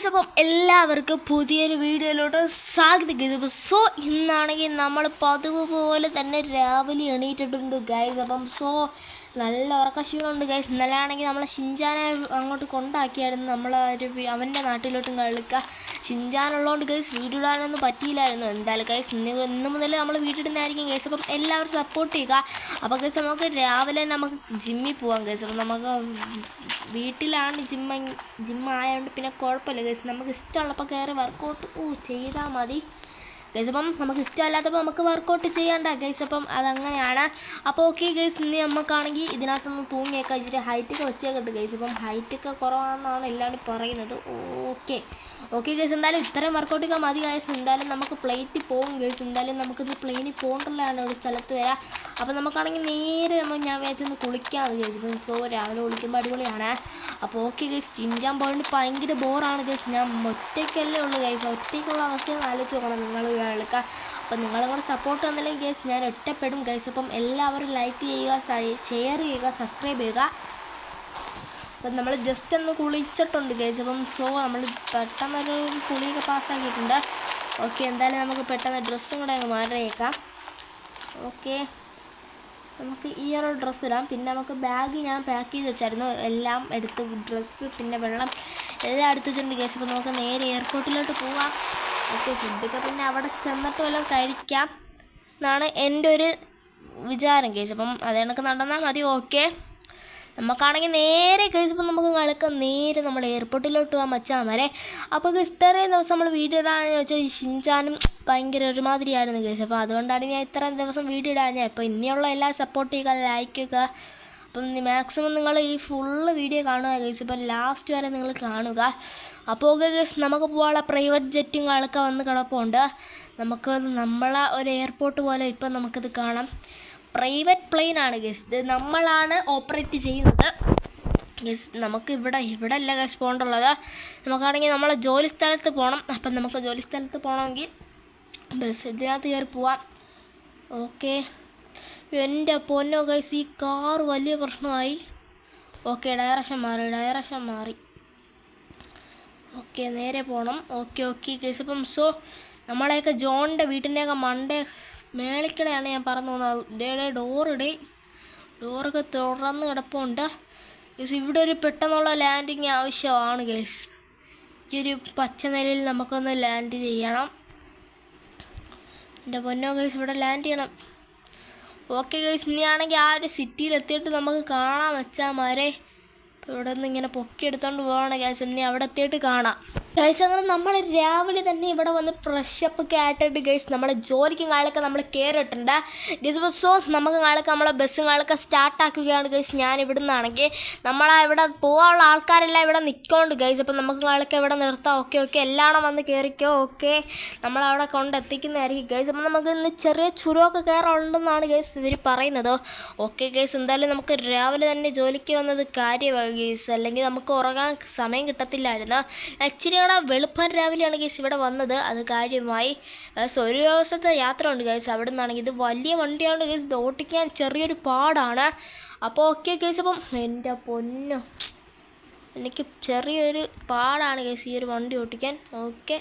അപ്പം എല്ലാവർക്കും പുതിയൊരു വീഡിയോയിലോട്ട് സ്വാഗതം ഗൈസ്. അപ്പോൾ ഇന്നാണെങ്കിൽ നമ്മൾ പതിവ് പോലെ തന്നെ രാവിലെ എണീറ്റിട്ടുണ്ട് ഗൈസ്. അപ്പം നല്ല ഉറക്കക്ഷീണമുണ്ട് ഗൈസ്. ഇന്നലെയാണെങ്കിൽ നമ്മളെ ഷിൻചാനെ അങ്ങോട്ട് കൊണ്ടാക്കിയായിരുന്നു അവൻ്റെ നാട്ടിലോട്ടും കളിക്കുക. ഷിൻചാനുള്ളതുകൊണ്ട് ഗൈസ് വീഡിയോ ഇടാനൊന്നും പറ്റിയില്ലായിരുന്നു. എന്തായാലും ഗൈസ് ഇന്ന് മുതൽ നമ്മൾ വീട്ടിടുന്നതായിരിക്കും ഗൈസ്. അപ്പം എല്ലാവരും സപ്പോർട്ട് ചെയ്യുക. അപ്പോൾ ഗൈസ് നമുക്ക് രാവിലെ നമുക്ക് ജിമ്മിൽ പോകാം ഗൈസ്. അപ്പം നമുക്ക് വീട്ടിലാണ് ജിമ്മായതുകൊണ്ട് പിന്നെ കുഴപ്പമില്ല ഗൈസ്. നമുക്ക് ഇഷ്ടമുള്ളപ്പോൾ കയറി വർക്കൗട്ട് ചെയ്താൽ മതി ഗൈസ്. അപ്പം നമുക്ക് ഇഷ്ടമല്ലാത്തപ്പോൾ നമുക്ക് വർക്കൗട്ട് ചെയ്യണ്ട ഗൈസ്. അപ്പം അതങ്ങനെയാണ്. അപ്പോൾ ഓക്കെ ഗൈസ്, ഇനി നമുക്കാണെങ്കിൽ ഇതിനകത്തൊന്ന് തൂങ്ങിയേക്കാം. ഇച്ചിരി ഹൈറ്റൊക്കെ വെച്ചേക്കട്ടെ ഗൈസ്. അപ്പം ഹൈറ്റൊക്കെ കുറവാണെന്നാണ് എല്ലാവരും പറയുന്നത്. ഓക്കെ ഗൈസ്, എന്തായാലും ഇത്രയും വർക്കൗട്ടൊക്കെ മതി ഗൈസ്. എന്തായാലും നമുക്ക് പ്ലേറ്റിൽ പോകും ഗൈസ്. എന്തായാലും നമുക്കിത് പ്ലെയിനിൽ പോകണ്ടല്ലാണ് ഒരു സ്ഥലത്ത് വരാം. അപ്പോൾ നമുക്കാണെങ്കിൽ നേരെ ഞാൻ വിചാരിച്ചൊന്ന് കുളിക്കാമെന്ന് ഗൈസ്. ഇപ്പം രാവിലെ കുളിക്കുമ്പോൾ അടിപൊളിയാണ്. അപ്പോൾ ഓക്കെ ഗൈസ്, ഷിൻചാൻ പോയിട്ട് ഭയങ്കര ബോറാണ് ഗൈസ്. ഞാൻ ഒറ്റയ്ക്കല്ലേ ഉള്ളൂ ഗൈസ്. ഒറ്റയ്ക്കുള്ള അവസ്ഥയൊന്ന് ആലോചിച്ച് നോക്കണം നിങ്ങൾ കേൾക്കുക. അപ്പം നിങ്ങളും കൂടെ സപ്പോർട്ട് തന്നില്ലെങ്കിൽ ഗൈസ് ഞാൻ ഒറ്റപ്പെടും ഗൈസ്. അപ്പം എല്ലാവരും ലൈക്ക് ചെയ്യുക, ഷെയർ ചെയ്യുക, സബ്സ്ക്രൈബ് ചെയ്യുക. അപ്പം നമ്മൾ ജസ്റ്റ് ഒന്ന് കുളിച്ചിട്ടുണ്ട് ഗൈസ്. അപ്പം നമ്മൾ പെട്ടെന്നൊരു കുളിയൊക്കെ പാസ്സാക്കിയിട്ടുണ്ട്. ഓക്കെ, എന്തായാലും നമുക്ക് പെട്ടെന്ന് ഡ്രസ്സും കൂടെ അങ്ങ് മാറിയേക്കാം. ഓക്കെ, നമുക്ക് ഈ ഒരു ഡ്രസ്സ് ഇടാം. പിന്നെ നമുക്ക് ബാഗ് ഞാൻ പാക്ക് ചെയ്ത് വെച്ചായിരുന്നു. എല്ലാം എടുത്ത് ഡ്രസ്സ് പിന്നെ വെള്ളം എല്ലാം എടുത്ത് വെച്ചിട്ടുണ്ട് ഗൈസ്. അപ്പോൾ നമുക്ക് നേരെ എയർപോർട്ടിലോട്ട് പോവാം. ഓക്കെ, ഫുഡൊക്കെ പിന്നെ അവിടെ ചെന്നിട്ട് വല്ലതും കഴിക്കാം എന്നാണ് എൻ്റെ ഒരു വിചാരം ഗൈസ്. അപ്പം അതേണക്ക് നടന്നാൽ മതി. ഓക്കെ, നമുക്കാണെങ്കിൽ നേരെ കഴിച്ചപ്പോൾ നമുക്ക് കളിക്കാം. നേരെ നമ്മൾ എയർപോർട്ടിലോട്ട് പോകാൻ മച്ചാൻ വരെ. അപ്പോൾ ഇത്രയും ദിവസം നമ്മൾ വീഡിയോ ഇടാന്ന് വെച്ചാൽ ഷിൻചാനും ഭയങ്കര ഒരുമാതിരിയായിരുന്നു ഗൈസ്. അപ്പോൾ അതുകൊണ്ടാണ് ഞാൻ ഇത്രയും ദിവസം വീഡിയോ ഇടാൻ. ഇപ്പോൾ ഇനിയുള്ള എല്ലാം സപ്പോർട്ട് ചെയ്യുക, ലൈക്ക് ചെയ്യുക. അപ്പം മാക്സിമം നിങ്ങൾ ഈ ഫുള്ള് വീഡിയോ കാണുക ഗൈസ്. ഇപ്പം ലാസ്റ്റ് വരെ നിങ്ങൾ കാണുക. അപ്പോൾ ഓക്കെ ഗൈസ്, നമുക്ക് പോകാനുള്ള പ്രൈവറ്റ് ജെറ്റുകളൊക്കെ വന്ന് കിടപ്പുണ്ട്. നമ്മളെ ഒരു എയർപോർട്ട് പോലെ ഇപ്പം നമുക്കിത് കാണാം. പ്രൈവറ്റ് പ്ലെയിൻ ആണ് ഗൈസ്. ഇത് നമ്മളാണ് ഓപ്പറേറ്റ് ചെയ്യുന്നത് ഗൈസ്. നമുക്ക് ഇവിടെ അല്ല ഗൈസ് പോകേണ്ടുള്ളത്. നമുക്കാണെങ്കിൽ നമ്മളെ ജോലി സ്ഥലത്ത് പോകണം. അപ്പം നമുക്ക് ജോലി സ്ഥലത്ത് പോകണമെങ്കിൽ ബസ് ഇതിനകത്ത് കയറി പോവാം. ഓക്കെ, എൻ്റെ പൊന്നോ ഗൈസ്, ഈ കാർ വലിയ പ്രശ്നമായി. ഓക്കെ, ഡയറക്ഷൻ മാറി. ഓക്കെ, നേരെ പോകണം. Okay guys. അപ്പം നമ്മളെയൊക്കെ ജോണിൻ്റെ വീട്ടിൻ്റെയൊക്കെ മേളിക്കടെയാണ് ഞാൻ പറഞ്ഞു പോകുന്നത്. ഡോറൊക്കെ തുറന്ന് കിടപ്പുണ്ട് ഗൈസ്. ഇവിടെ ഒരു പെട്ടെന്നുള്ള ലാൻഡിങ് ആവശ്യമാണ് ഗൈസ്. ഈ ഒരു പച്ച നിലയിൽ നമുക്കൊന്ന് ലാൻഡ് ചെയ്യണം. എൻ്റെ പൊന്നോ ഗൈസ്, ഇവിടെ ലാൻഡ് ചെയ്യണം. ഓക്കെ ഗൈസ്, ഇനിയാണെങ്കിൽ ആ ഒരു സിറ്റിയിലെത്തിയിട്ട് നമുക്ക് കാണാൻ വെച്ചാമാരെ. ഇപ്പോൾ ഇവിടെ നിന്ന് ഇങ്ങനെ പൊക്കിയെടുത്തോണ്ട് പോകണം ഗൈസ്. ഇനി അവിടെ എത്തിയിട്ട് കാണാം ഗൈസ്. അങ്ങനെ നമ്മൾ രാവിലെ തന്നെ ഇവിടെ വന്ന് ഫ്രഷപ്പ് ഒക്കെ ആയിട്ടിട്ട് ഗൈസ് നമ്മളെ ജോലിക്കും കാലൊക്കെ നമ്മൾ കയറിയിട്ടുണ്ട് ഗൈസ്. നമുക്ക് കാലൊക്കെ നമ്മളെ ബസ്സും കാലൊക്കെ സ്റ്റാർട്ടാക്കുകയാണ് ഗൈസ്. ഞാൻ ഇവിടെ നിന്നാണെങ്കിൽ ഇവിടെ പോകാനുള്ള ആൾക്കാരെല്ലാം ഇവിടെ നിൽക്കുന്നുണ്ട് ഗൈസ്. അപ്പം നമുക്ക് കാലൊക്കെ ഇവിടെ നിർത്താം. ഓക്കെ എല്ലാവരും വന്ന് കയറിക്കോ. ഓക്കെ, നമ്മളവിടെ കൊണ്ടെത്തിക്കുന്നതായിരിക്കും ഗൈസ്. അപ്പം നമുക്ക് ഇന്ന് ചെറിയ ചുരമൊക്കെ കയറുണ്ടെന്നാണ് ഗൈസ് ഇവർ പറയുന്നത്. ഓക്കെ ഗൈസ്, എന്തായാലും നമുക്ക് രാവിലെ തന്നെ ജോലിക്ക് വന്നത് കാര്യമാണ് ഗൈസ്. അല്ലെങ്കിൽ നമുക്ക് ഉറങ്ങാൻ സമയം കിട്ടത്തില്ലായിരുന്നു. ഇച്ചിരി വെളുപ്പാൻ രാവിലെയാണ് ഗൈസ് ഇവിടെ വന്നത്. അത് കാര്യമായി ഒരു ദിവസത്തെ യാത്ര ഉണ്ട് ഗൈസ്. അവിടെ നിന്നാണെങ്കിൽ ഇത് വലിയ വണ്ടിയാണ് ഗൈസ്. ഇത് ഓട്ടിക്കാൻ ചെറിയൊരു പാടാണ്. അപ്പോൾ ഓക്കെ ഗൈസ്, അപ്പം എൻ്റെ പൊന്നോ എനിക്ക് ചെറിയൊരു പാടാണ് ഗൈസ് ഈ ഒരു വണ്ടി ഓട്ടിക്കാൻ. ഓക്കെ,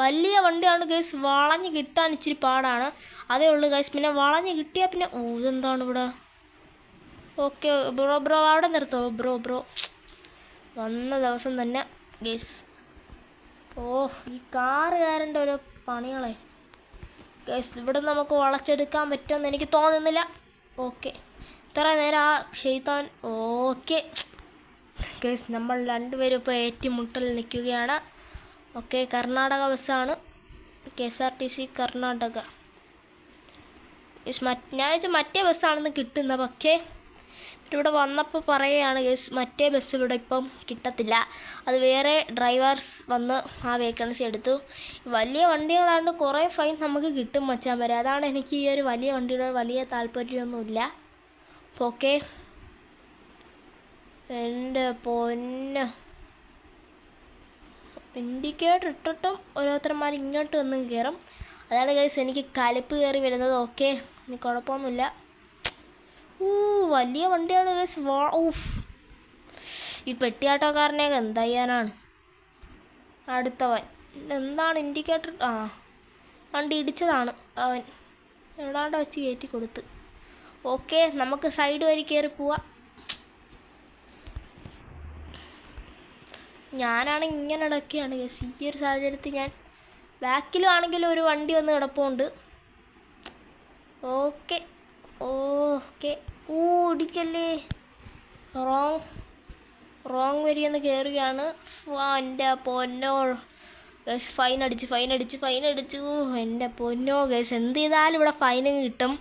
വലിയ വണ്ടിയാണ് ഗൈസ്. വളഞ്ഞ് കിട്ടാൻ ഇച്ചിരി പാടാണ്. അതേ ഉള്ളൂ ഗൈസ്. പിന്നെ വളഞ്ഞ് കിട്ടിയാൽ പിന്നെ ഇതെന്താണ് ഇവിടെ. ഓക്കെ ബ്രോ അവിടെ നിർത്തോ ബ്രോ. വന്ന ദിവസം തന്നെ ഗൈസ്. ഈ കാറുകാരൻ്റെ ഓരോ പണികളെ ഗൈസ്. ഇവിടെ നമുക്ക് വളച്ചെടുക്കാൻ പറ്റുമെന്ന് എനിക്ക് തോന്നുന്നില്ല. ഓക്കെ, ഇത്ര നേരം ആ ഷെയ്ത്താൻ. ഓക്കെ ഗൈസ്, നമ്മൾ രണ്ടുപേരും ഇപ്പോൾ ഏറ്റുമുട്ടൽ നിൽക്കുകയാണ്. ഓക്കെ, കർണാടക ബസ്സാണ്. KSRTC Karnataka guys. ഞാൻ വെച്ചാൽ മറ്റേ ബസ്സാണെന്ന് കിട്ടുന്നത്. പക്ഷേ ഇവിടെ വന്നപ്പോൾ പറയുകയാണ് ഗൈസ് മറ്റേ ബസ് ഇവിടെ ഇപ്പം കിട്ടത്തില്ല. അത് വേറെ ഡ്രൈവേഴ്സ് വന്ന് ആ വേക്കൻസി എടുത്തു. വലിയ വണ്ടികളാണ്ട് കുറേ ഫൈൻ നമുക്ക് കിട്ടും മച്ചാൻ വരെ. അതാണ് എനിക്ക് ഈ ഒരു വലിയ വണ്ടിയുടെ വലിയ താല്പര്യമൊന്നുമില്ല. ഓക്കെ, എൻ്റെ പൊന്ന് ഇൻഡിക്കേറ്റർ ഇട്ടിട്ടും ഓരോരുത്തന്മാർ ഇങ്ങോട്ട് വന്ന് കയറും. അതാണ് ഗൈസ് എനിക്ക് കലിപ്പ് കയറി വരുന്നത്. ഓക്കെ, ഇനി കുഴപ്പമൊന്നുമില്ല. വലിയ വണ്ടിയാണ് ഗൈസ്. ഈ പെട്ടിയാട്ടക്കാരനെയൊക്കെ എന്ത് ചെയ്യാനാണ്. അടുത്തവൻ എന്താണ് ഇൻഡിക്കേറ്റർ? ആ, വണ്ടി ഇടിച്ചതാണ് അവൻ. എവിടാണ്ട് വെച്ച് കയറ്റി കൊടുത്ത്. ഓക്കെ, നമുക്ക് സൈഡ് വഴി കയറി പോവാം. ഞാനാണെങ്കിൽ ഇങ്ങനെ ഇടയ്ക്കാണ് ഗൈസ്. ഈ ഒരു സാഹചര്യത്തിൽ ഞാൻ ബാക്കിലും ആണെങ്കിലും ഒരു വണ്ടി വന്ന് കിടപ്പുണ്ട്. Okay okay. ഇടിക്കല്ലേ. റോങ് വരിയെന്ന് കയറുകയാണ്. എൻ്റെ പൊന്നോ ഗൈസ്, ഫൈൻ അടിച്ചു. എൻ്റെ പൊന്നോ ഗൈസ്, എന്ത് ചെയ്താലും ഇവിടെ ഫൈനും കിട്ടും.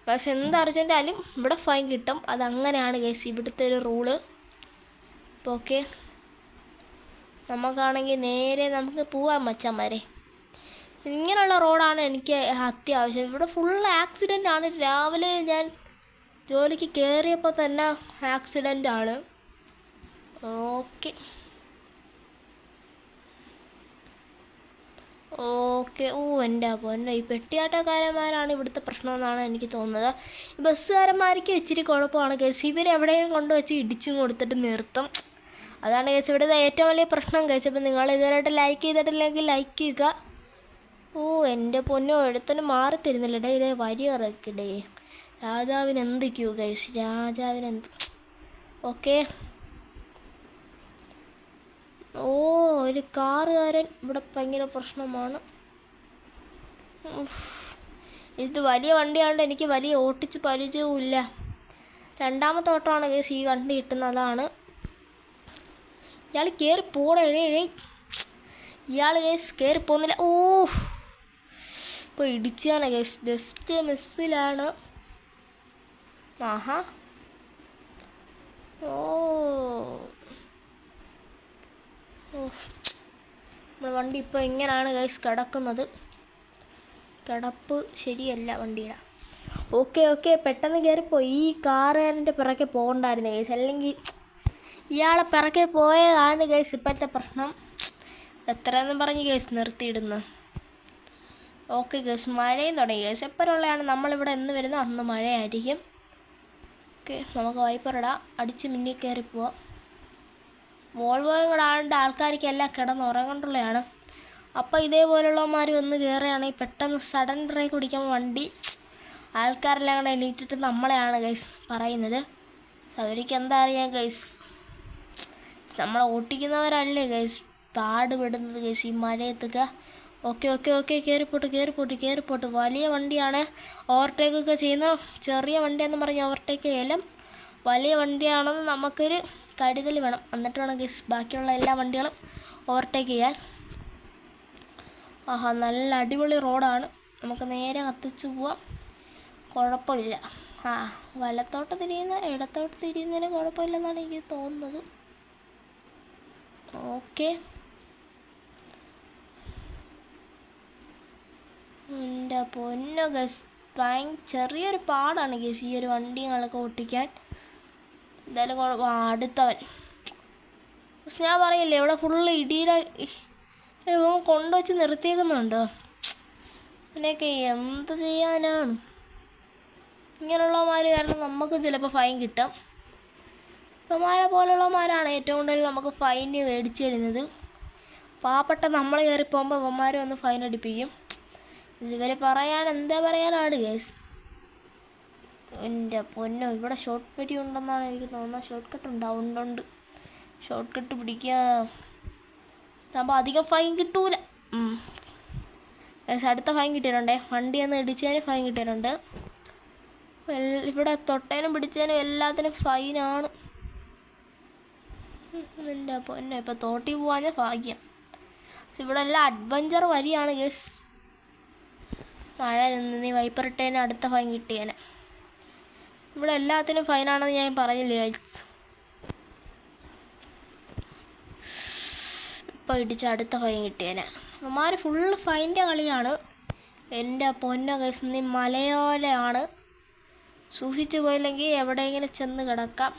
ഗൈസ് എന്ത് അർജൻറ്റായാലും ഇവിടെ ഫൈൻ കിട്ടും. അതങ്ങനെയാണ് ഗൈസ് ഇവിടുത്തെ ഒരു റൂള്. അപ്പോൾ ഓക്കെ, നമുക്കാണെങ്കിൽ നേരെ നമുക്ക് പോവാൻ മച്ചാന്മാരെ. ഇങ്ങനെയുള്ള റോഡാണ് എനിക്ക് അത്യാവശ്യം. ഇവിടെ ഫുൾ ആക്സിഡൻ്റ് ആണ്. രാവിലെ ഞാൻ ജോലിക്ക് കയറിയപ്പോൾ തന്നെ ആക്സിഡൻ്റ് ആണ്. Okay okay. എൻ്റെ പൊന്നോ, ഈ പെട്ടിയാട്ടക്കാരന്മാരാണ് ഇവിടുത്തെ പ്രശ്നമെന്നാണ് എനിക്ക് തോന്നുന്നത്. ഈ ബസ്സുകാരന്മാർക്ക് ഇച്ചിരി കുഴപ്പമാണ് കേസ്. ഇവരെവിടെയും കൊണ്ടുവച്ച് ഇടിച്ചും കൊടുത്തിട്ട് നിർത്തും. അതാണ് കേസ് ഇവിടുത്തെ ഏറ്റവും വലിയ പ്രശ്നം കേസ്. അപ്പോൾ നിങ്ങൾ ഇതുവരെയായിട്ട് ലൈക്ക് ചെയ്തിട്ടില്ലെങ്കിൽ ലൈക്ക് ചെയ്യുക. എൻ്റെ പൊന്നോ, എടുത്തന്നെ മാറി തരുന്നില്ലടേ. ഇടേ വരി ഇറക്കിടേ. രാജാവിന് എന്തൊക്കെയോ കേസ്, രാജാവിനെന്ത്. ഓക്കെ. ഒരു കാറുകാരൻ ഇവിടെ ഭയങ്കര പ്രശ്നമാണ്. ഇത് വലിയ വണ്ടിയായതുകൊണ്ട് എനിക്ക് വലിയ ഓട്ടിച്ച് പരിചയവുമില്ല. രണ്ടാമത്തെ ഓട്ടമാണ് കേസ് ഈ വണ്ടി കിട്ടുന്നതാണ്. ഇയാൾ കയറി പോടേ. ഇയാൾ കേസ് കയറി പോകുന്നില്ല. ഇപ്പോൾ ഇടിച്ചാണ് കേസ്. ജസ്റ്റ് മിസ്സിലാണ്. ആഹാ. നമ്മുടെ വണ്ടി ഇപ്പോൾ ഇങ്ങനെയാണ് ഗൈസ് കിടക്കുന്നത്. കിടപ്പ് ശരിയല്ല വണ്ടിയുടെ. ഓക്കെ, പെട്ടെന്ന് കയറിപ്പോയി. ഈ കാറുകാരൻ്റെ പിറകെ പോകണ്ടായിരുന്നു ഗൈസ്, അല്ലെങ്കിൽ ഇയാളെ പിറകെ പോയതാണ് ഗൈസ് ഇപ്പോഴത്തെ പ്രശ്നം. എത്രയെന്നും പറഞ്ഞ് ഗൈസ് നിർത്തിയിടുന്നു. ഓക്കെ ഗൈസ്, മഴയും തുടങ്ങി ഗൈസ്. എപ്പോഴുള്ളതാണ് നമ്മളിവിടെ എന്ന് വരുന്നത് അന്ന് മഴയായിരിക്കും. ഓക്കെ, നമുക്ക് വൈപ്പറിടാം. അടിച്ച് മിന്നി കയറി പോവാം. വോൾവോയും കൂടെ ആളുടെ ആൾക്കാർക്കെല്ലാം കിടന്നുറങ്ങണ്ടുള്ളതാണ്. അപ്പോൾ ഇതേപോലുള്ളവന്മാർ വന്ന് കയറുകയാണെങ്കിൽ പെട്ടെന്ന് സഡൻ ബ്രേക്ക് പിടിക്കുമ്പോൾ വണ്ടി ആൾക്കാരെല്ലാം കൂടെ എണീറ്റിട്ട് നമ്മളെയാണ് ഗൈസ് പറയുന്നത്. അവർക്ക് എന്താ അറിയാം ഗൈസ്, നമ്മളെ ഓട്ടിക്കുന്നവരല്ലേ ഗൈസ് പാടുപെടുന്നത് ഗൈസ് ഈ മഴയത്തൊക്കെ. ഓക്കെ, കയറിപ്പോട്ട്. വലിയ വണ്ടിയാണ് ഓവർടേക്കൊക്കെ ചെയ്യുന്ന. ചെറിയ വണ്ടിയെന്ന് പറഞ്ഞ് ഓവർടേക്ക് ചെയ്യലും. വലിയ വണ്ടിയാണെന്ന് നമുക്കൊരു കരുതൽ വേണം. എന്നിട്ട് വേണം ഗൈസ് ബാക്കിയുള്ള എല്ലാ വണ്ടികളും ഓവർടേക്ക് ചെയ്യാൻ. ആഹാ, നല്ല അടിപൊളി റോഡാണ്. നമുക്ക് നേരെ കത്തിച്ച് പോവാം, കുഴപ്പമില്ല. വലത്തോട്ട് ഇടത്തോട്ട് തിരിയുന്നതിന് കുഴപ്പമില്ലെന്നാണ് എനിക്ക് തോന്നുന്നത്. ഓക്കെ. എൻ്റെ പൊന്നോ ഗസ്, ചെറിയൊരു പാടാണ് ഗസ് ഈ ഒരു വണ്ടികളൊക്കെ ഓട്ടിക്കാൻ. എന്തായാലും അടുത്തവൻ ഞാൻ പറയില്ലേ, ഇവിടെ ഫുള്ള് ഇടിയുടെ കൊണ്ടുവച്ച് നിർത്തിയേക്കുന്നുണ്ടോ. അതിനൊക്കെ എന്ത് ചെയ്യാനാണ്. ഇങ്ങനെയുള്ളവന്മാർ കാരണം നമുക്ക് ചിലപ്പോൾ ഫൈൻ കിട്ടും. ഇവന്മാരെ പോലുള്ളവന്മാരാണ് ഏറ്റവും കൂടുതൽ നമുക്ക് ഫൈന് മേടിച്ചു തരുന്നത്. പാവപ്പെട്ട നമ്മൾ കയറി പോകുമ്പോൾ ഇവന്മാർ വന്ന് ഫൈൻ അടിപ്പിക്കും. ഇവരെ എന്താ പറയാനാണ് ഗൈസ്. എൻ്റെ പൊന്നോ, ഇവിടെ ഷോർട്ട് കട്ട് ഉണ്ടെന്നാണ് എനിക്ക് തോന്നുന്നത്. ഷോർട്ട് കട്ട് ഉണ്ട്. ഷോർട്ട് കട്ട് പിടിക്കുക. അപ്പോൾ അധികം ഫൈൻ കിട്ടൂല. അടുത്ത ഫൈൻ കിട്ടിയിട്ടുണ്ടേ. വണ്ടി ഒന്ന് ഇടിച്ചതിന് ഫൈൻ കിട്ടിയിട്ടുണ്ട്. ഇവിടെ തൊട്ടേനും പിടിച്ചതിനും എല്ലാത്തിനും ഫൈനാണ്. എൻ്റെ പൊന്നോ, ഇപ്പോൾ തോട്ടി പോവാഞ്ഞ ഭാഗ്യം. പക്ഷെ ഇവിടെ എല്ലാം അഡ്വഞ്ചർ വരിയാണ് ഗസ്. മഴ നിന്ന് നീ വൈപ്പർ ഇട്ടതിന് അടുത്ത ഫൈൻ കിട്ടിയേനെ. ഇവിടെ എല്ലാത്തിനും ഫൈനാണെന്ന് ഞാൻ പറഞ്ഞില്ലേ ഗൈസ്. ഇപ്പോൾ ഇടിച്ച് അടുത്ത ഫൈൻ കിട്ടിയേനെ. അവന്മാർ ഫുള്ള് ഫൈൻ്റെ കളിയാണ്. എൻ്റെ പൊന്നോ ഗൈസ്, നീ മലയോരമാണ്. സൂക്ഷിച്ചു പോയില്ലെങ്കിൽ എവിടെയെങ്കിലും ചെന്ന് കിടക്കാം.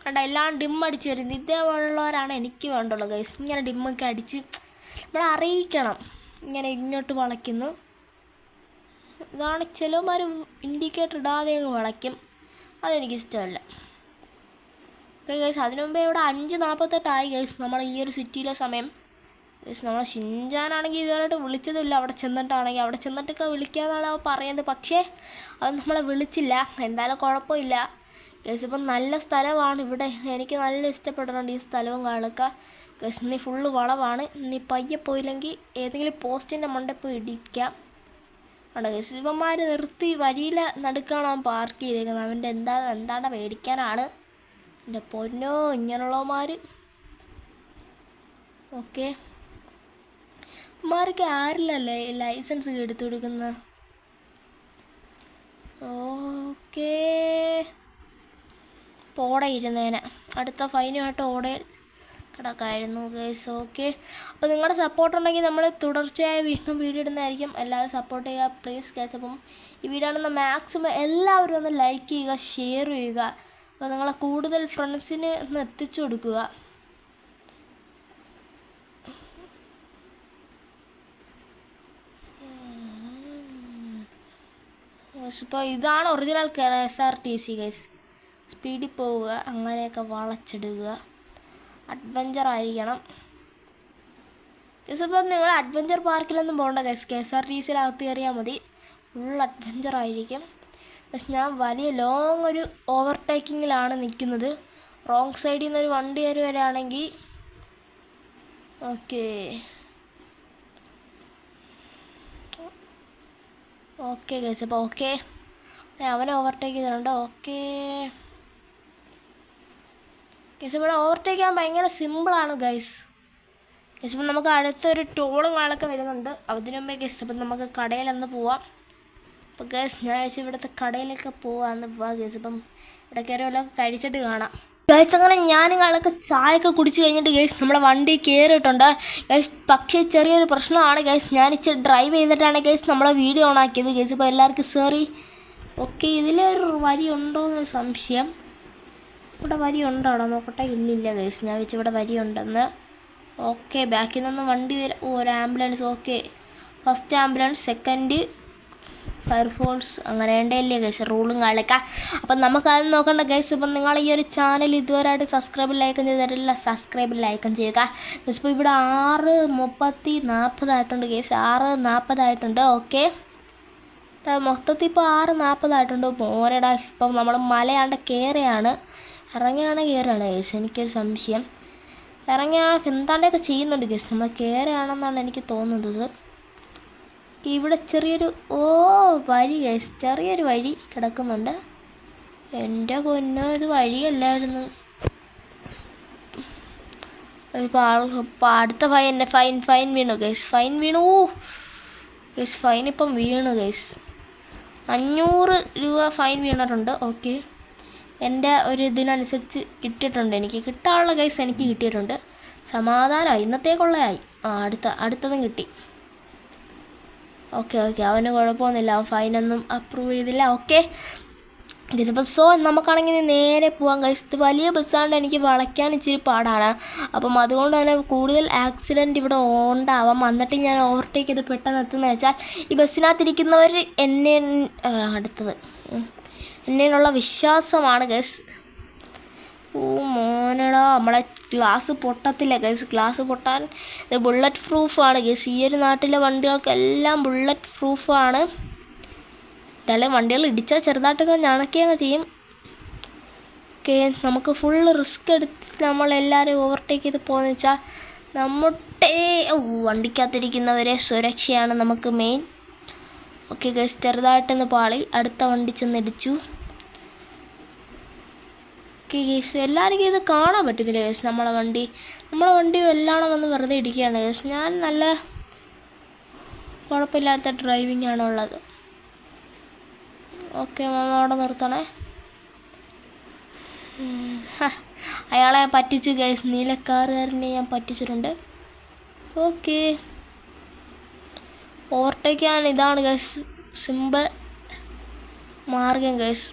കണ്ട എല്ലാം ഡിമ്മടിച്ച് വരുന്നത്. ഇതേപോലുള്ളവരാണ് എനിക്ക് വേണ്ടുള്ളൂ ഗൈസ്. ഇങ്ങനെ ഡിമ്മൊക്കെ അടിച്ച് നമ്മളെ അറിയിക്കണം. ഇങ്ങനെ ഇങ്ങോട്ട് വളയ്ക്കുന്നു. ഇതാണ് ചിലവന്മാർ ഇൻഡിക്കേറ്റർ ഇടാതെ അങ്ങ് വളയ്ക്കും. അതെനിക്കിഷ്ടമല്ല. ഓക്കെ ഗൈസ്, അതിനു മുമ്പേ ഇവിടെ 5:48 ഗൈസ് നമ്മൾ ഈ ഒരു സിറ്റിയിലെ സമയം. പക്ഷെ നമ്മളെ ഷിൻജാനാണെങ്കിൽ ഇതുവരെയായിട്ട് വിളിച്ചതുമില്ല. അവിടെ ചെന്നിട്ടൊക്കെ വിളിക്കാമെന്നാണ് അവൻ പറയുന്നത്. പക്ഷേ അവൻ നമ്മളെ വിളിച്ചില്ല. എന്തായാലും കുഴപ്പമില്ല ഗൈസ്. ഇപ്പം നല്ല സ്ഥലമാണ് ഇവിടെ, എനിക്ക് നല്ല ഇഷ്ടപ്പെട്ടിട്ടുണ്ട് ഈ സ്ഥലവും കാണുക ഗൈസ്. നീ ഫുള്ള് വളവാണ്, നീ പയ്യെ പോയില്ലെങ്കിൽ ഏതെങ്കിലും പോസ്റ്റിൻ്റെ മണ്ടയിൽ പോയി ഇടിക്കാം. ആണ് ഗൈസ്, ഇവന്മാർ നിർത്തി വരിയിലെ നടുക്കാണ് അവൻ പാർക്ക് ചെയ്തേക്കുന്നത്. അവൻ്റെ എന്താണ് പേടിക്കാനാണ് എൻ്റെ പൊന്നോ ഇങ്ങനെയുള്ളവന്മാർ. ഓക്കെ, മാർക്ക് ആരില്ലല്ലേ ലൈസൻസ് എടുത്തു കൊടുക്കുന്നത്? ഓക്കേ, ഇപ്പോൾ ഓടെ ഇരുന്നേനെ അടുത്ത ഫൈനുമായിട്ട് ഓടയിൽ കിടക്കായിരുന്നു ഗൈസ്. ഓക്കെ, അപ്പോൾ നിങ്ങളുടെ സപ്പോർട്ട് ഉണ്ടെങ്കിൽ നമ്മൾ തുടർച്ചയായി വീണ്ടും വീഡിയോ ഇടുന്നതായിരിക്കും. എല്ലാവരും സപ്പോർട്ട് ചെയ്യുക പ്ലീസ് ഗൈസ്. അപ്പം ഈ വീഡിയോ ആണെന്ന് മാക്സിമം എല്ലാവരും ഒന്ന് ലൈക്ക് ചെയ്യുക, ഷെയർ ചെയ്യുക. അപ്പോൾ നിങ്ങളെ കൂടുതൽ ഫ്രണ്ട്സിന് ഒന്ന് എത്തിച്ചു കൊടുക്കുക. ഇപ്പോൾ ഇതാണ് ഒറിജിനൽ KSRTC ഗൈസ്. സ്പീഡിൽ പോവുക, അങ്ങനെയൊക്കെ വളച്ചിടുക, അഡ്വഞ്ചർ ആയിരിക്കണം ഗൈസ്. ഇപ്പോൾ നിങ്ങൾ അഡ്വഞ്ചർ പാർക്കിലൊന്നും പോകണ്ട ഗൈസ്, KSRTCയിലകത്ത് കയറിയാൽ മതി, ഫുൾ അഡ്വഞ്ചർ ആയിരിക്കും. പക്ഷെ ഞാൻ വലിയ ലോങ് ഒരു ഓവർടേക്കിങ്ങിലാണ് നിൽക്കുന്നത്. റോങ് സൈഡിൽ നിന്നൊരു വണ്ടി കയറി വരികയാണെങ്കിൽ ഓക്കെ ഗൈസ്. അപ്പോൾ ഓക്കെ, അവനെ ഓവർടേക്ക് ചെയ്തിട്ടുണ്ട്. ഓക്കെ ഗൈസ്, ഇവിടെ ഓവർടേക്ക് ചെയ്യാൻ ഭയങ്കര സിമ്പിളാണ് ഗൈസ്. ഗൈസ്, ഇപ്പം നമുക്ക് അടുത്തൊരു ടോളും കാളൊക്കെ വരുന്നുണ്ട്. അതിനു മുമ്പേ ഗൈസ് അപ്പം നമുക്ക് കടയിലൊന്ന് പോവാം. അപ്പോൾ ഗൈസ് ഞാൻ വെച്ചാൽ ഇവിടുത്തെ കടയിലൊക്കെ പോവാന്ന് പോവാം ഗൈസ്. ഇപ്പം ഇവിടെ കയറി വല്ലതൊക്കെ കഴിച്ചിട്ട് കാണാം ഗൈസ്. അങ്ങനെ ഞാനും കാളൊക്കെ ചായയൊക്കെ കുടിച്ച് കഴിഞ്ഞിട്ട് ഗൈസ് നമ്മളെ വണ്ടി കയറിയിട്ടുണ്ട് ഗൈസ്. പക്ഷേ ചെറിയൊരു പ്രശ്നമാണ് ഗൈസ്, ഞാനിച്ചിരി ഡ്രൈവ് ചെയ്തിട്ടാണ് ഗൈസ് നമ്മളെ വീഡിയോ ഓൺ ആക്കിയത് ഗൈസ്. ഇപ്പോൾ എല്ലാവർക്കും സോറി. ഓക്കെ, ഇതിലൊരു വരി ഉണ്ടോ എന്നൊരു സംശയം. ഇവിടെ വരി ഉണ്ടോ അവിടെ നോക്കട്ടെ. ഇല്ലില്ല ഗൈസ്, ഞാൻ വെച്ച് ഇവിടെ വരി ഉണ്ടെന്ന്. ഓക്കെ, ബാക്കിൽ നിന്ന് വണ്ടി ഒരു ambulance. Okay, first ambulance, second fire force, അങ്ങനെ വേണ്ടല്ലേ ഗൈസ് റൂളും കാളൊക്കെ. അപ്പം നമുക്കത് നോക്കണ്ട ഗൈസ്. ഇപ്പം നിങ്ങൾ ഈ ഒരു ചാനൽ ഇതുവരെയായിട്ട് സബ്സ്ക്രൈബ് ലൈക്കും ചെയ്തിട്ടില്ല, സബ്സ്ക്രൈബ് ലൈക്കും ചെയ്യുക ഗൈസ്. ഇപ്പോൾ ഇവിടെ 6:40 ആയിട്ടുണ്ട് ഗൈസ്, 6:40 ആയിട്ടുണ്ട്. ഓക്കെ, മൊത്തത്തിൽ ഇപ്പോൾ 6:40 ആയിട്ടുണ്ട്. മോനടാ, ഇപ്പം നമ്മൾ മലയാണ്ട് കയറിയാണ്, ഇറങ്ങിയാണ് കയറുകയാണ് ഗൈസ്. എനിക്കൊരു സംശയം, ഇറങ്ങിയാണ് എന്താണ്ടൊക്കെ ചെയ്യുന്നുണ്ട് ഗൈസ്. നമ്മൾ കയറുകയാണെന്നാണ് എനിക്ക് തോന്നുന്നത്. ഇവിടെ ചെറിയൊരു വഴി ഗൈസ്, ചെറിയൊരു വഴി കിടക്കുന്നുണ്ട്. എൻ്റെ പൊന്നോ, ഇത് വഴിയല്ലായിരുന്നു. ഇപ്പോൾ അടുത്ത ഫൈൻ വീണു ഗൈസ്. ഫൈൻ വീണു ഗൈസ്. ഫൈൻ ഇപ്പം വീണു ഗൈസ്. 500 രൂപ ഫൈൻ വീണിട്ടുണ്ട്. ഓക്കെ, എൻ്റെ ഒരു ഇതിനനുസരിച്ച് കിട്ടിയിട്ടുണ്ട്, എനിക്ക് കിട്ടാനുള്ള ഗൈസ് എനിക്ക് കിട്ടിയിട്ടുണ്ട്. സമാധാനമായി, ഇന്നത്തേക്കുള്ളതായി. അടുത്തതും കിട്ടി. ഓക്കെ, അവന് കുഴപ്പമൊന്നുമില്ല, അവൻ ഫൈനൊന്നും അപ്രൂവ് ചെയ്തില്ല. ഓക്കെ ഗൈസ്, അപ്പോൾ നമുക്കാണെങ്കിൽ നേരെ പോകാം ഗൈസ്. ഇത് വലിയ ബസ്സാണ്ട് എനിക്ക് വളയ്ക്കാൻ ഇച്ചിരി പാടാണ്. അപ്പം അതുകൊണ്ട് തന്നെ കൂടുതൽ ആക്സിഡൻറ്റ് ഇവിടെ ഉണ്ടാവാം. എന്നിട്ട് ഞാൻ ഓവർടേക്ക് ചെയ്ത് പെട്ടെന്ന് എത്തുന്നത് വെച്ചാൽ ഈ ബസ്സിനകത്തിരിക്കുന്നവർ എന്നേലുള്ള വിശ്വാസമാണ് ഗൈസ്. മോനടാ, നമ്മളെ ഗ്ലാസ് പൊട്ടത്തില്ല ഗൈസ്. ഗ്ലാസ് പൊട്ടാൻ ഇത് ബുള്ളറ്റ് പ്രൂഫാണ് ഗൈസ്. ഈ ഒരു നാട്ടിലെ വണ്ടികൾക്കെല്ലാം ബുള്ളറ്റ് പ്രൂഫാണ്. എന്തായാലും വണ്ടികൾ ഇടിച്ചാൽ ചെറുതായിട്ടൊക്കെ ഞണക്കുകയൊക്കെ ചെയ്യും. ഓക്കെ, നമുക്ക് ഫുള്ള് റിസ്ക് എടുത്ത് നമ്മളെല്ലാവരും ഓവർടേക്ക് ചെയ്ത് പോകുന്നത് വെച്ചാൽ നമ്മുടെ വണ്ടിക്കകത്തിരിക്കുന്നവരെ സുരക്ഷയാണ് നമുക്ക് മെയിൻ. ഓക്കെ ഗൈസ്, ചെറുതായിട്ടൊന്ന് പാളി അടുത്ത വണ്ടി ചെന്നിടിച്ചു. ഓക്കെ ഗൈസ്, എല്ലാവർക്കും ഇത് കാണാൻ പറ്റുന്നില്ല ഗൈസ്. നമ്മളെ വണ്ടി എല്ലാം വന്ന് വെറുതെ ഇടിക്കുകയാണ് ഗൈസ്. ഞാൻ നല്ല കുഴപ്പമില്ലാത്ത ഡ്രൈവിംഗ് ആണുള്ളത്. ഓക്കെ, അവിടെ നിർത്തണേ. അയാളെ ഞാൻ പറ്റിച്ചു ഗൈസ്, നീലക്കാറുകാരനെ ഞാൻ പറ്റിച്ചിട്ടുണ്ട്. ഓക്കെ, ഓവർടേക്ക് ചെയ്യാൻ ഇതാണ് ഗൈസ് സിമ്പിൾ മാർഗം ഗൈസ്.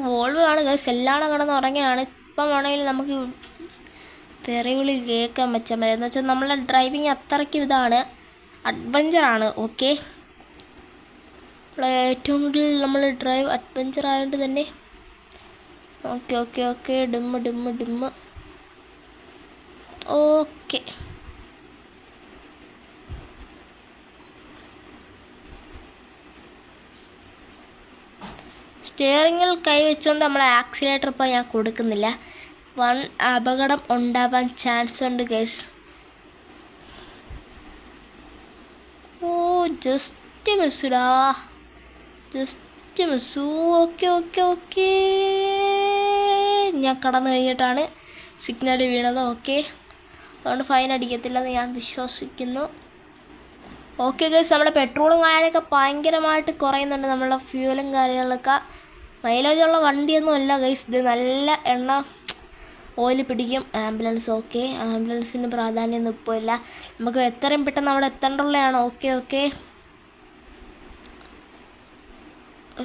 വോൾവ് ആണ് ഗൈസ്, എല്ലാം കിടന്ന് ഉറങ്ങിയാണ്. ഇപ്പം വേണമെങ്കിൽ നമുക്ക് തെറിവിളി കേൾക്കാൻ വെച്ചാൽ മതി. എന്ന് വെച്ചാൽ നമ്മളെ ഡ്രൈവിങ് അത്രയ്ക്കും ഇതാണ്, അഡ്വഞ്ചറാണ്. ഓക്കെ, ഏറ്റവും കൂടുതൽ നമ്മൾ ഡ്രൈവ് അഡ്വഞ്ചർ ആയതുകൊണ്ട് തന്നെ. Okay, dim. ഓക്കെ. സ്റ്റിയറിങ്ങിൽ കൈവച്ചുകൊണ്ട് നമ്മൾ ആക്സിലേറ്റർ ഇപ്പോൾ ഞാൻ കൊടുക്കുന്നില്ല. അപകടം ഉണ്ടാവാൻ ചാൻസ് ഉണ്ട് ഗൈസ്. ഓ ജസ്റ്റ് മിസ്സുടാ, just miss. Okay okay okay, ഞാൻ കടന്നു കഴിഞ്ഞിട്ടാണ് സിഗ്നൽ വീണത്. ഓക്കെ, അതുകൊണ്ട് ഫൈൻ അടിക്കത്തില്ലെന്ന് ഞാൻ വിശ്വസിക്കുന്നു. ഓക്കെ ഗൈസ്, നമ്മുടെ പെട്രോളും കാര്യമൊക്കെ ഭയങ്കരമായിട്ട് കുറയുന്നുണ്ട്. നമ്മളെ ഫ്യൂലും കാര്യങ്ങളൊക്കെ മൈലേജുള്ള വണ്ടിയൊന്നും അല്ല ഗൈസ്. ഇത് നല്ല എണ്ണ ഓയിൽ പിടിക്കും. ആംബുലൻസ് ഓക്കെ, ആംബുലൻസിന് പ്രാധാന്യമൊന്നും ഇപ്പോൾ ഇല്ല. നമുക്ക് എത്രയും പെട്ടെന്ന് അവിടെ എത്തേണ്ടുള്ളതാണ്. ഓക്കെ ഓക്കെ,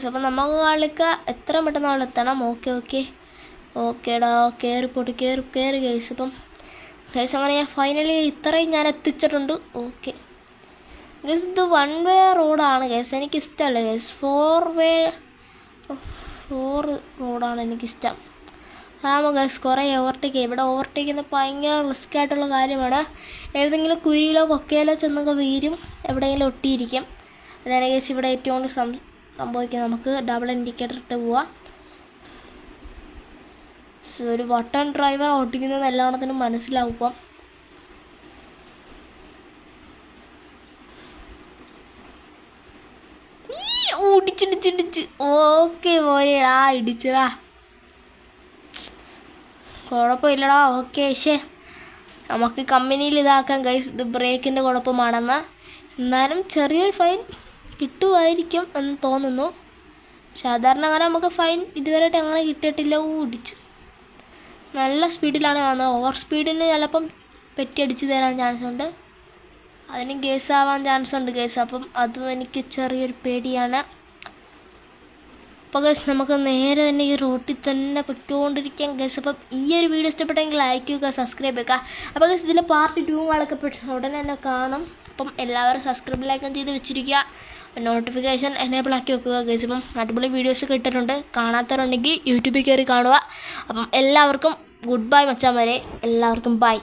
അപ്പം നമുക്ക് ആൾക്ക് എത്രയും പെട്ടെന്ന് അവിടെ എത്തണം. ഓക്കെ ഓക്കെ ഓക്കേടാ, കയറിപ്പോട്ട് കയറി ഗൈസ്. ഇപ്പം ഗൈസ് അങ്ങനെ ഞാൻ ഫൈനലി ഇത്രയും ഞാൻ എത്തിച്ചിട്ടുണ്ട്. ഓക്കെ ഗൈസ്, ഇത് 1 വേ റോഡാണ് ഗൈസ്, എനിക്കിഷ്ടമല്ല ഗൈസ്. 4 റോഡാണ് എനിക്കിഷ്ടം. ആമോ ഗൈസ്, കുറേ ഓവർടേക്ക്. ഇവിടെ ഓവർടേക്ക് ചെയ്യുന്നത് ഭയങ്കര റിസ്ക് ആയിട്ടുള്ള കാര്യമാണ്. ഏതെങ്കിലും കുഴിയിലോ കൊക്കയിലോ ചെന്നൊക്കെ വീരും, എവിടെയെങ്കിലും ഒട്ടിയിരിക്കും. അതാണ് ഗൈസ് ഇവിടെ ഏറ്റവും കൂടുതൽ സംഭവിക്കുക. നമുക്ക് ഡബിൾ ഇൻഡിക്കേറ്റർ ഇട്ട് പോവാം. ഒരു വട്ടൺ ഡ്രൈവർ ഓട്ടിക്കുന്നത് എല്ലായിടത്തിനും മനസ്സിലാവും. ഇപ്പം ഇടിച്ചിടിച്ചിടിച്ച്. ഓക്കെ പോലെടാ, ഇടിച്ചടാ, കുഴപ്പമില്ലടാ. ഓക്കെ, ശേ നമുക്ക് കമ്പനിയിൽ ഇതാക്കാം ഗൈസ്. ഇത് ബ്രേക്കിൻ്റെ കുഴപ്പമാണെന്ന്. എന്നാലും ചെറിയൊരു ഫൈൻ കിട്ടുമായിരിക്കും എന്ന് തോന്നുന്നു. സാധാരണ അങ്ങനെ നമുക്ക് ഫൈൻ ഇതുവരെയായിട്ട് അങ്ങനെ കിട്ടിയിട്ടില്ല. ഇടിച്ചു, നല്ല സ്പീഡിലാണ് വന്നത്. ഓവർ സ്പീഡിന് ചിലപ്പം പെറ്റിയടിച്ച് തരാൻ ചാൻസ് ഉണ്ട്, അതിന് കേസാവാൻ ചാൻസ് ഉണ്ട് കേസ്. അപ്പം അതും എനിക്ക് ചെറിയൊരു പേടിയാണ്. അപ്പോൾ ഗൈസ് നമുക്ക് നേരെ തന്നെ ഈ റോട്ടിൽ തന്നെ പൊയ്ക്കൊണ്ടിരിക്കാം ഗൈസ്. അപ്പം ഈ ഒരു വീഡിയോ ഇഷ്ടപ്പെട്ടെങ്കിൽ ലൈക്ക് ചെയ്യുക, സബ്സ്ക്രൈബ് ചെയ്യുക. അപ്പോൾ ഗൈസ് ഇതിൻ്റെ പാർട്ട് 2 ഉടനെ തന്നെ കാണും. അപ്പം എല്ലാവരും സബ്സ്ക്രൈബ് ലൈക്കും ചെയ്ത് വെച്ചിരിക്കുക, നോട്ടിഫിക്കേഷൻ എനേബിൾ ആക്കി വെക്കുക ഗൈസ്. ഇപ്പം അടിപൊളി വീഡിയോസ് കിട്ടിയിട്ടുണ്ട്. കാണാത്തവരുണ്ടെങ്കിൽ യൂട്യൂബിൽ കയറി കാണുക. അപ്പം എല്ലാവർക്കും ഗുഡ് ബൈ മച്ചാന്മാരെ, എല്ലാവർക്കും ബൈ.